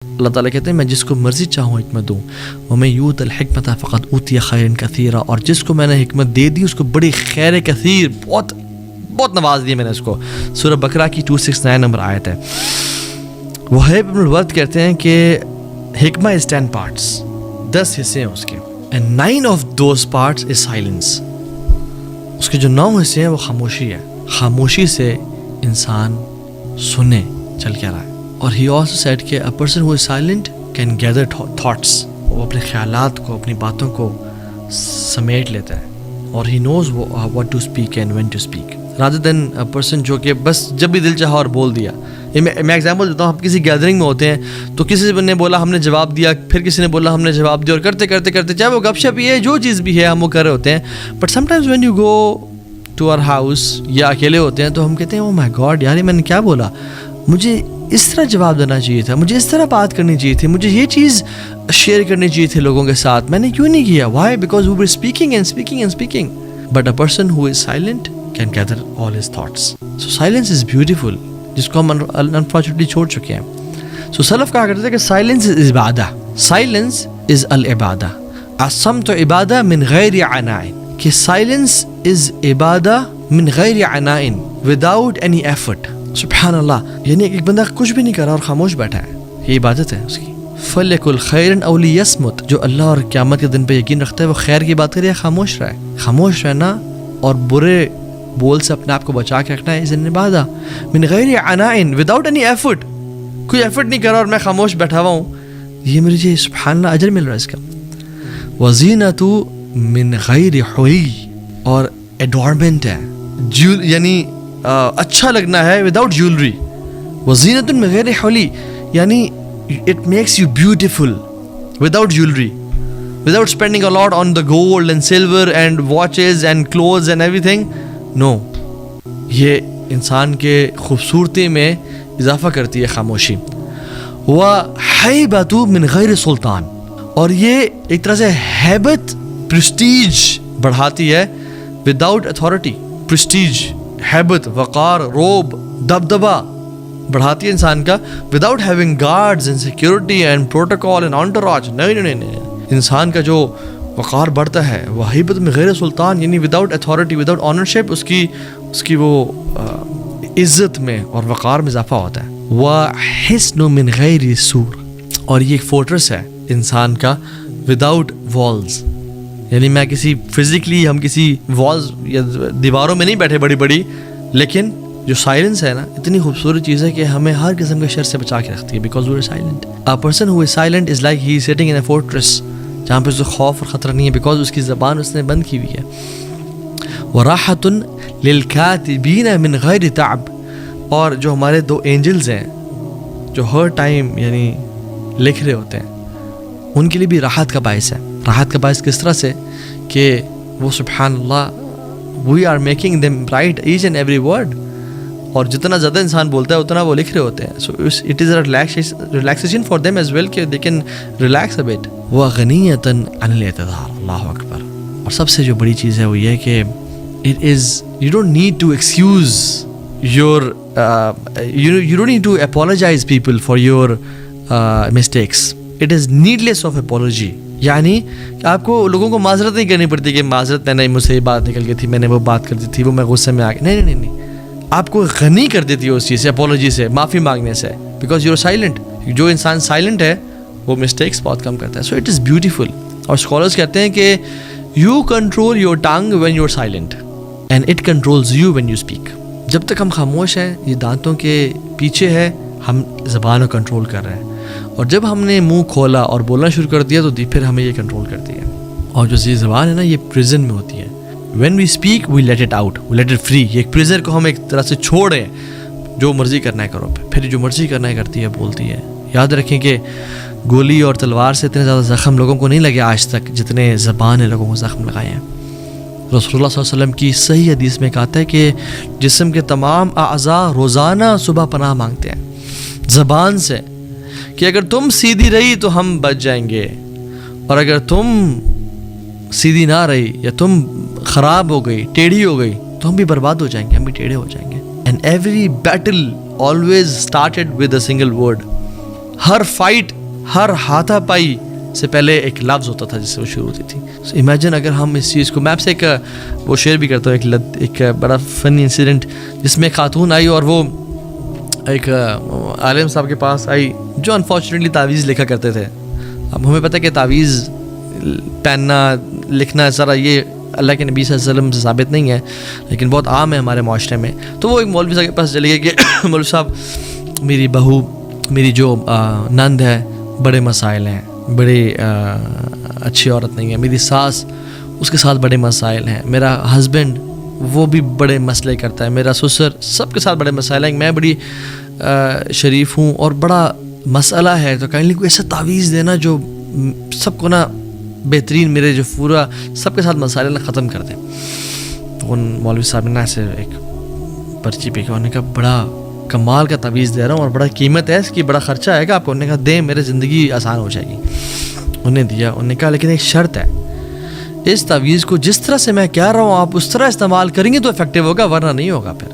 اللہ تعالیٰ کہتے ہیں میں جس کو مرضی چاہوں حکمت دوں، وَمَن یُؤْتَ الْحِکْمَةَ فَقَدْ أُوتِیَ خَیْرًا کَثِیرًا، اور جس کو میں نے حکمت دے دی اس کو بڑی خیر کثیر، بہت نواز دی میں نے اس کو۔ سورہ بقرہ کی 269 نمبر آیت ہے۔ وہیب ابن الورد کہتے ہیں کہ حکمہ از 10 parts، 10 حصے ہیں اس کے، and 9 of those parts is silence۔ اس کے جو 9 حصے ہیں وہ خاموشی ہے، خاموشی سے انسان سنے چل کیا رہا ہے۔ اور he also said کہ a person who is silent can gather thoughts، وہ اپنے خیالات کو، اپنی باتوں کو سمیٹ لیتا ہے، اور he knows what to speak and when to speak rather than a person جو کہ بس جب بھی دل چاہا اور بول دیا۔ میں ایگزامپل دیتا ہوں، ہم کسی گیدرنگ میں ہوتے ہیں تو کسی نے بولا ہم نے جواب دیا، پھر کسی نے بولا ہم نے جواب دیا، اور کرتے کرتے کرتے چاہے وہ گپ شپ ہی ہے، جو چیز بھی ہے ہم وہ کر رہے ہوتے ہیں۔ But sometimes when you go to our house یا اکیلے ہوتے ہیں تو ہم کہتے ہیں او مائی گاڈ یار میں نے کیا بولا، مجھے اس طرح جواب دینا چاہیے تھا، مجھے اس طرح بات کرنی چاہیے تھی، مجھے یہ چیز شیئر کرنی چاہیے تھی لوگوں کے ساتھ، میں نے کیوں نہیں کیا؟ Why? Because we were speaking and speaking and speaking. But a person who is silent can gather all his thoughts. So silence is beautiful, جس کو ہم انفارچونیٹلی چھوڑ چکے ہیں۔ سو سلف کہا کرتے تھے کہ سائلنس از عبادہ، سائلنس از العبادہ، الصمت عبادہ من غیر عناء، کہ سائلنس از عبادہ من غیر عناء وداؤٹ اینی ایفرٹ۔ سبحان اللہ، یعنی ایک بندہ کچھ بھی نہیں کر رہا اور خاموش بیٹھا ہے، یہ عبادت ہے اس کی۔ فَلْيَقُلْ خَيْرًا أَوْ لِيَصْمُتْ، جو اللہ اور قیامت کے دن پہ یقین رکھتا ہے وہ خیر کی بات کرے یا خاموش رہے۔ خاموش رہنا اور برے بول سے اپنے آپ کو بچا کے رکھنا ہے اذن عبادہ من غیر عناء وداؤٹ اینی ایفرٹ، کوئی ایفرٹ نہیں کر رہا اور میں خاموش بیٹھا ہوا ہوں، یہ مجھے سبحان اللہ اجر مل رہا ہے اس کا۔ وزینۃ من غیر حلی، اور ایڈورنمنٹ ہے، یعنی اچھا لگنا ہے وداؤٹ جیولری۔ وزینۃ من غیر حلی یعنی it makes you beautiful without jewelry, without spending a lot on the gold and silver and watches and clothes and everything. No, یہ انسان کے خوبصورتی میں اضافہ کرتی ہے خاموشی۔ وَحَيْبَةُ مِنْ غَيْرِ سُلطان، اور یہ ایک طرح سے ہیبت، پریسٹیج بڑھاتی ہے وداؤٹ اتھارٹی۔ پریسٹیج، ہیبت، وقار، روب، دبدبہ بڑھاتی ہے انسان کا without having guards and security and protocol and entourage. نہیں، انسان کا جو وقار بڑھتا ہے وہ ہیبت میں غیر سلطان، یعنی وداؤٹ اتھارٹی، وداؤٹ آنرشپ، اس کی وہ عزت میں اور وقار میں اضافہ ہوتا ہے۔ وَحِسْنُ مِنْ غَيْرِ سُور، اور یہ ایک فورٹریس ہے انسان کا وداؤٹ والز، یعنی میں کسی فزیکلی ہم کسی والز یا دیواروں میں نہیں بیٹھے بڑی بڑی، لیکن جو سائلنس ہے نا اتنی خوبصورت چیز ہے کہ ہمیں ہر قسم کے شر سے بچا کے رکھتی ہے، because we are silent. A person who is silent is like he is sitting in a fortress, جہاں پہ اسے خوف اور خطرہ نہیں ہے، بیکاز اس کی زبان اس نے بند کی ہوئی ہے۔ وَرَاحَةٌ لِلْكَاتِبِينَ مِنْ غَيْرِ تَعْبٍ، اور جو ہمارے 2 اینجلز ہیں جو ہر ٹائم یعنی لکھ رہے ہوتے ہیں، ان کے لیے بھی راحت کا باعث ہے۔ راحت کا باعث کس طرح سے کہ وہ سبحان اللہ we are making them write each and every word, اور جتنا زیادہ انسان بولتا ہے اتنا وہ لکھ رہے ہوتے ہیں۔ So it is a relaxation for them as well کہ they can relax a bit. وَغَنِیَّةً عَنِ الْاعْتِذَارِ، اللہ اکبر۔ اور سب سے جو بڑی چیز ہے وہ یہ کہ it is you don't need to excuse your you don't need to apologize people for your mistakes. It is needless of apology. یعنی کہ آپ کو لوگوں کو معذرت نہیں کرنی پڑتی کہ معذرت میں نے مجھ سے یہ بات نکل گئی تھی، میں نے وہ بات کر دی تھی، وہ میں غصے میں آ گیا۔ نہیں، آپ کو غنی کر دیتی ہے اس چیز سے، اپولوجی سے، معافی مانگنے سے، بیکاز یو آر سائلنٹ۔ جو انسان سائلنٹ ہے وہ مسٹیکس بہت کم کرتا ہے۔ So it is beautiful. اور اسکالرس کہتے ہیں کہ you control your tongue when you are silent and it controls you when you speak. جب تک ہم خاموش ہیں، یہ دانتوں کے پیچھے ہے، ہم زبان کو کنٹرول کر رہے ہیں، اور جب ہم نے منہ کھولا اور بولنا شروع کر دیا تو پھر ہمیں یہ کنٹرول کرتی ہے۔ اور جو یہ زبان ہے نا، یہ پریزن میں ہوتی ہے۔ When we speak we let it out, we let it free. یہ ایک پریزر کو ہم ایک طرح سے چھوڑیں، جو مرضی کرنا ہے کرو، پھر جو مرضی کرنا ہے کرتی ہے، بولتی ہے۔ یاد رکھیں کہ گولی اور تلوار سے اتنے زیادہ زخم لوگوں کو نہیں لگے آج تک جتنے زبان نے لوگوں کو زخم لگائے ہیں۔ رسول اللہ صلی اللہ علیہ وسلم کی صحیح حدیث میں کہتا ہے کہ جسم کے تمام اعضاء روزانہ صبح پناہ مانگتے ہیں زبان سے، کہ اگر تم سیدھی رہی تو ہم بچ جائیں گے، اور اگر تم سیدھی نہ رہی یا تم خراب ہو گئی، ٹیڑھی ہو گئی، تو ہم بھی برباد ہو جائیں گے، ہم بھی ٹیڑھے ہو جائیں گے۔ And every battle always started with a single word. ہر فائٹ، ہر ہاتھا پائی سے پہلے ایک لفظ ہوتا تھا جس سے وہ شروع ہوتی تھی. امیجن اگر ہم اس چیز کو، میں آپ سے ایک وہ شیئر بھی کرتا ہوں، ایک بڑا فنی انسیڈنٹ جس میں خاتون آئی اور وہ ایک عالم صاحب کے پاس آئی جو انفارچونیٹلی تعویذ لکھا کرتے تھے. اب ہمیں پتہ ہے کہ تعویذ پہننا لکھنا ذرا یہ اللہ کے نبی صلی اللہ علیہ وسلم سے ثابت نہیں ہے، لیکن بہت عام ہے ہمارے معاشرے میں. تو وہ ایک مولوی صاحب کے پاس چلے گئے کہ مولوی صاحب میری بہو، میری جو نند ہے، بڑے مسائل ہیں، بڑی اچھی عورت نہیں ہے، میری ساس اس کے ساتھ بڑے مسائل ہیں، میرا ہسبینڈ وہ بھی بڑے مسئلے کرتا ہے، میرا سسر، سب کے ساتھ بڑے مسائل ہیں، میں بڑی شریف ہوں اور بڑا مسئلہ ہے، تو کائنڈلی کوئی ایسا تعویذ دینا جو سب کو نا بہترین، میرے جو پورا سب کے ساتھ مسائل نا ختم کر دیں. تو ان مولوی صاحب نے ایسے ایک پرچی پہ کہا، انہوں نے کہا بڑا کمال کا تعویذ دے رہا ہوں اور بڑا قیمت ہے اس کی، بڑا خرچہ آئے گا آپ کو. انہوں نے کہا دیں، میرے زندگی آسان ہو جائے گی. انہوں نے دیا. انہوں نے کہا لیکن ایک شرط ہے، اس تعویذ کو جس طرح سے میں کہہ رہا ہوں آپ اس طرح استعمال کریں گے تو افیکٹو ہوگا، ورنہ نہیں ہوگا، پھر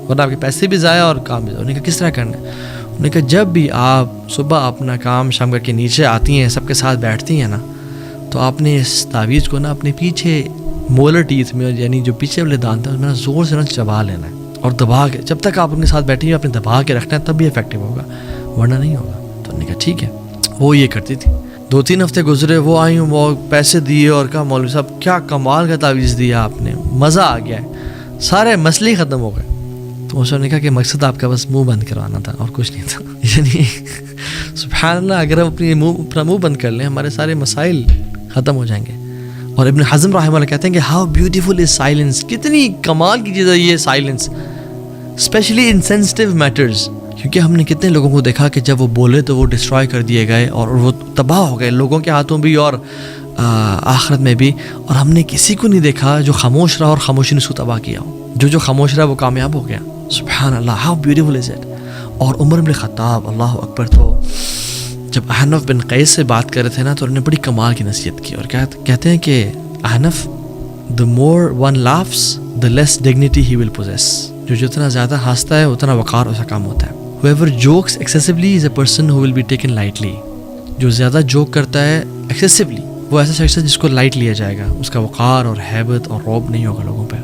ورنہ آپ کے پیسے بھی ضائع اور کام بھی ضائع. انہوں نے کہا کس طرح کرنا ہے؟ انہوں نے کہا جب بھی آپ صبح اپنا کام شام کر کے نیچے آتی ہیں، سب کے ساتھ بیٹھتی ہیں نا، تو آپ نے اس تعویذ کو نا اپنے پیچھے مولر ٹیتھ میں، یعنی جو پیچھے والے دانت ہیں اس میں زور سے نا چبا لینا ہے اور دبا کے، جب تک آپ ان کے ساتھ بیٹھی ہیں آپ نے دبا کے رکھنا ہے، تب بھی افیکٹو ہوگا، ورنہ نہیں ہوگا. تو انہوں نے کہا ٹھیک ہے. وہ یہ کرتی تھی. 2-3 ہفتے گزرے، وہ آئی ہوں، وہ پیسے دیے اور کہا مولوی صاحب کیا کمال کا تعویذ دیا آپ نے، مزہ آ گیا ہے، سارے مسئلے ختم ہو گئے. تو اس نے کہا کہ مقصد آپ کا بس منہ بند کروانا تھا اور کچھ نہیں تھا. یعنی سبحان اللہ، اگر ہم اپنا منہ بند کر لیں ہمارے سارے مسائل ختم ہو جائیں گے. اور ابن حزم رحمہ اللہ کہتے ہیں کہ ہاؤ بیوٹیفل از سائلنس، کتنی کمال کی چیز ہے یہ silence, especially in sensitive matters. کیونکہ ہم نے کتنے لوگوں کو دیکھا کہ جب وہ بولے تو وہ ڈسٹرائے کر دیے گئے اور وہ تباہ ہو گئے، لوگوں کے ہاتھوں بھی اور آخرت میں بھی. اور ہم نے کسی کو نہیں دیکھا جو خاموش رہا اور خاموشی نے اس کو تباہ کیا ہو. جو خاموش رہا وہ کامیاب ہو گیا. سبحان اللہ، ہاؤ بیوٹیفل از اٹ. اور عمر بن خطاب، اللہ اکبر، تو جب احنف بن قیس سے بات کر رہے تھے نا تو انہوں نے بڑی کمال کی نصیحت کی اور کہتے ہیں کہ احنف، the more one laughs the less dignity he will possess. جو جتنا زیادہ ہنستا ہے اتنا وقار اس کا کام ہوتا ہے. whoever jokes excessively is a person who will be taken lightly. جو زیادہ جوک کرتا ہے excessively وہ ایسا شخص ہے جس کو لائٹ لیا جائے گا، اس کا وقار اور ہیبت اور رعب نہیں ہوگا لوگوں پہ.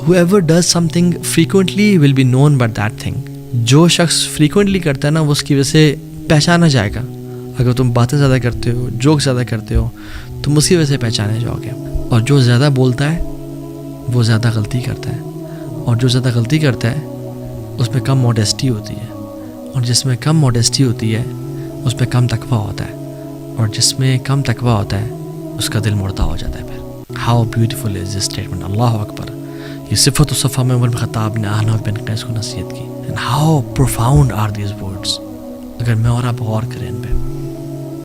whoever does something frequently will be known by that thing. جو شخص frequently کرتا ہے نا وہ اس کی وجہ سے پہچانا جائے گا. اگر تم باتیں زیادہ کرتے ہو، جوک زیادہ کرتے ہو، تم اسی وجہ سے پہچانے جاؤ گے. اور جو زیادہ بولتا ہے وہ زیادہ غلطی کرتا ہے، اور جو زیادہ غلطی کرتا ہے اس میں کم موڈیسٹی ہوتی ہے، اور جس میں کم موڈیسٹی ہوتی ہے اس میں کم تقویٰ ہوتا ہے، اور جس میں کم تقویٰ ہوتا ہے اس کا دل مردہ ہو جاتا ہے. پھر how beautiful is this statement. اللہ اکبر. یہ صفت و صفحہ میں عمر بن خطاب نے احنف بن قیس کو نصیحت کی. And how profound are these words. اگر میں اور آپ غور کریں ان پہ.